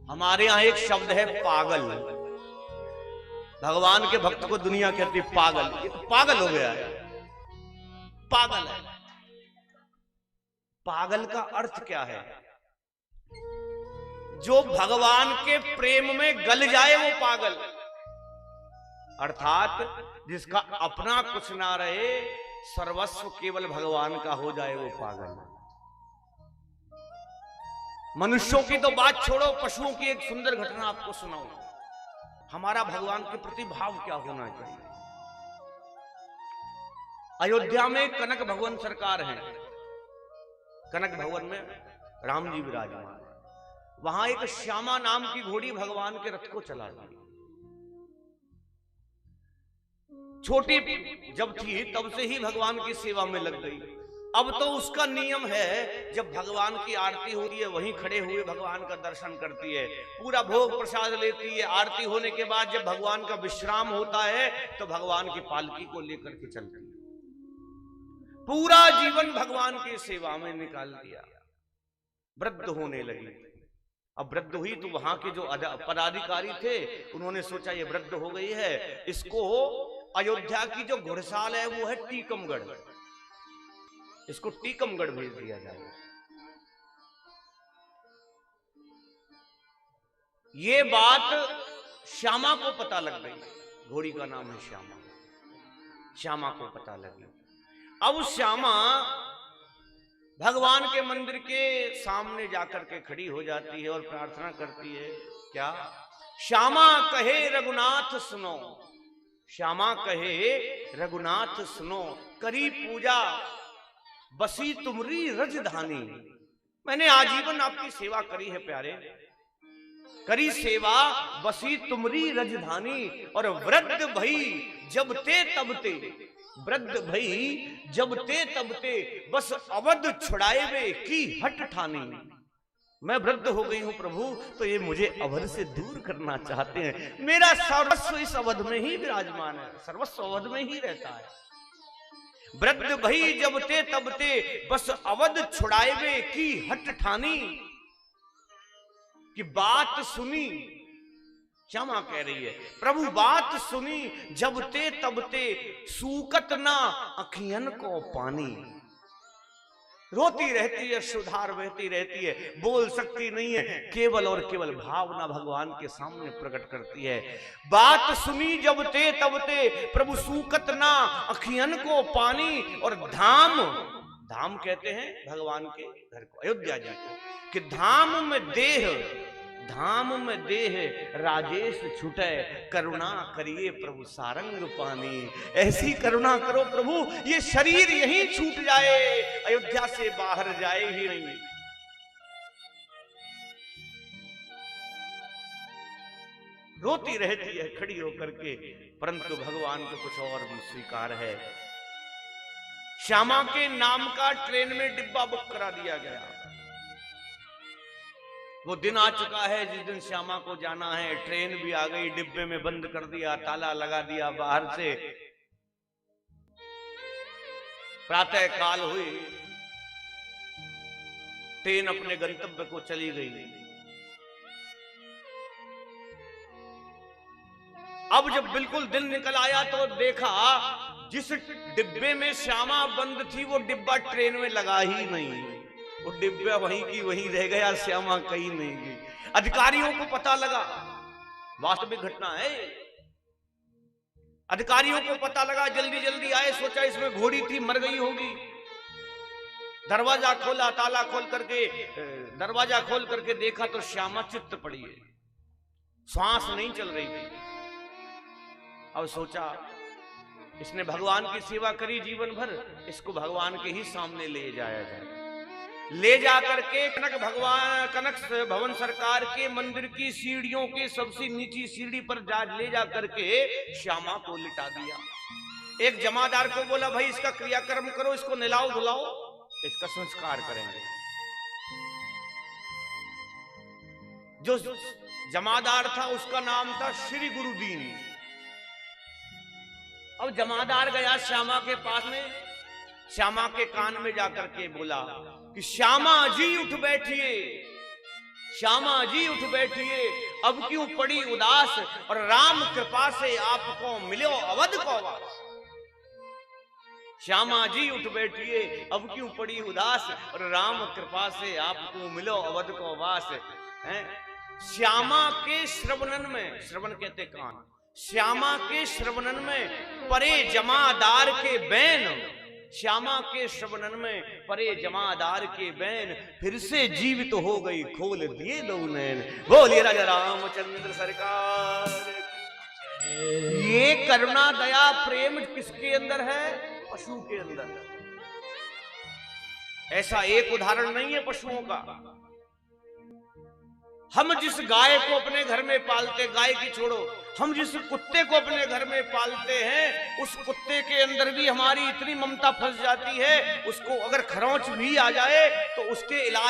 हमारे यहां एक शब्द है पागल। भगवान के भक्त को दुनिया कहती पागल, ये तो पागल हो गया है, पागल है। पागल का अर्थ क्या है? जो भगवान के प्रेम में गल जाए वो पागल, अर्थात जिसका अपना कुछ ना रहे, सर्वस्व केवल भगवान का हो जाए वो पागल। मनुष्यों की तो बात छोड़ो, पशुओं की एक सुंदर घटना आपको सुनाऊं। हमारा भगवान के प्रति भाव क्या होना चाहिए। अयोध्या में कनक भवन सरकार है, कनक भवन में राम जी विराजमान है। वहां एक श्यामा नाम की घोड़ी भगवान के रथ को चला दी। छोटी जब थी तब से ही भगवान की सेवा में लग गई। अब तो उसका नियम है, जब भगवान की आरती होती है वहीं खड़े हुए भगवान का दर्शन करती है, पूरा भोग प्रसाद लेती है। आरती होने के बाद जब भगवान का विश्राम होता है तो भगवान की पालकी को लेकर के चलती है। पूरा जीवन भगवान की सेवा में निकाल दिया। वृद्ध होने लगी। अब वृद्ध हुई तो वहां के जो पदाधिकारी थे उन्होंने सोचा ये वृद्ध हो गई है, इसको अयोध्या की जो घुड़साल है वो है टीकमगढ़, इसको टीकमगढ़ भेज दिया जाए। ये बात श्यामा को पता लग गई। घोड़ी का नाम है श्यामा। श्यामा को पता लगी। अब श्यामा भगवान के मंदिर के सामने जाकर के खड़ी हो जाती है और प्रार्थना करती है। क्या? श्यामा कहे रघुनाथ सुनो, श्यामा कहे रघुनाथ सुनो, करी पूजा बसी तुमरी रजधानी। मैंने आजीवन आपकी सेवा करी है प्यारे, करी सेवा बसी तुमरी रजधानी। और वृद्ध भई जब ते तब ते, वृद्ध भई जब ते तब ते, बस अवध छुड़ाएवे की हट ठानी। मैं वृद्ध हो गई हूं प्रभु, तो ये मुझे अवध से दूर करना चाहते हैं। मेरा सर्वस्व इस अवध में ही विराजमान है, सर्वस्व अवध में ही रहता है। वृद्ध भई जब ते तब ते, बस अवध छुड़ाएवे की हट ठानी। कि बात सुनी, श्यामा कह रही है प्रभु बात सुनी जब ते तब ते, सूकत ना अखियन को पानी। रोती रहती है, सुधार बहती रहती है, बोल सकती नहीं है, केवल और केवल भावना भगवान के सामने प्रकट करती है। बात सुनी जब ते तब ते, प्रभु सूकत ना अखियन को पानी। और धाम, धाम कहते हैं भगवान के घर को, अयोध्या जी को, कि धाम में देह, धाम में देह राजेश छूटे, करुणा करिए प्रभु सारंग पानी। ऐसी करुणा करो प्रभु ये शरीर यहीं छूट जाए, अयोध्या से बाहर जाए ही नहीं। रोती रहती है खड़ी होकर के, परंतु भगवान को कुछ और भी स्वीकार है। श्यामा के नाम का ट्रेन में डिब्बा बुक करा दिया गया। वो दिन आ चुका है जिस दिन श्यामा को जाना है। ट्रेन भी आ गई, डिब्बे में बंद कर दिया, ताला लगा दिया बाहर से। प्रातः काल हुई, ट्रेन अपने गंतव्य को चली गई। अब जब बिल्कुल दिन निकल आया तो देखा जिस डिब्बे में श्यामा बंद थी वो डिब्बा ट्रेन में लगा ही नहीं। वो डिब्बा वहीं की वहीं रह गया, श्यामा कहीं नहीं गई। अधिकारियों को पता लगा, वास्तविक घटना है, अधिकारियों को पता लगा, जल्दी जल्दी आए, सोचा इसमें घोड़ी थी मर गई होगी। दरवाजा खोला, ताला खोल करके, दरवाजा खोल करके देखा तो श्यामा चित्त पड़ी है, श्वास नहीं चल रही थी। अब सोचा इसने भगवान की सेवा करी जीवन भर, इसको भगवान के ही सामने ले जाया जाए। ले जाकर के कनक भवन सरकार के मंदिर की सीढ़ियों के सबसे नीची सीढ़ी पर ले जाकर के श्यामा को लिटा दिया। एक जमादार को बोला भाई इसका क्रियाक्रम करो, इसको नहलाओ धुलाओ, इसका संस्कार करेंगे। जो जमादार था उसका नाम था श्री गुरुदीन। अब जमादार गया श्यामा के पास में, श्यामा के कान में जाकर के बोला कि श्यामा जी उठ बैठिए, श्यामा जी उठ बैठिए, अब क्यों पड़ी उदास, और राम कृपा से आपको मिलो अवध को वास। श्यामा जी उठ बैठिए, अब क्यों पड़ी उदास, और राम कृपा से आपको मिलो अवध को वास। हैं? श्यामा के श्रवणन में, श्रवण कहते कान, श्यामा के श्रवणन में परे जमादार के बैन, श्यामा के श्रवणन में परे जमादार के बैन, फिर से जीवित हो गई खोल दिए दो नैन। बोलिए राजा रामचंद्र सरकार। ये करुणा दया प्रेम किसके अंदर है? पशु के अंदर। ऐसा एक उदाहरण नहीं है पशुओं का। हम जिस गाय को अपने घर में पालते, गाय की छोड़ो, हम जिस कुत्ते को अपने घर में पालते हैं, उस कुत्ते के अंदर भी हमारी इतनी ममता फंस जाती है, उसको अगर खरोंच भी आ जाए तो उसके इलाज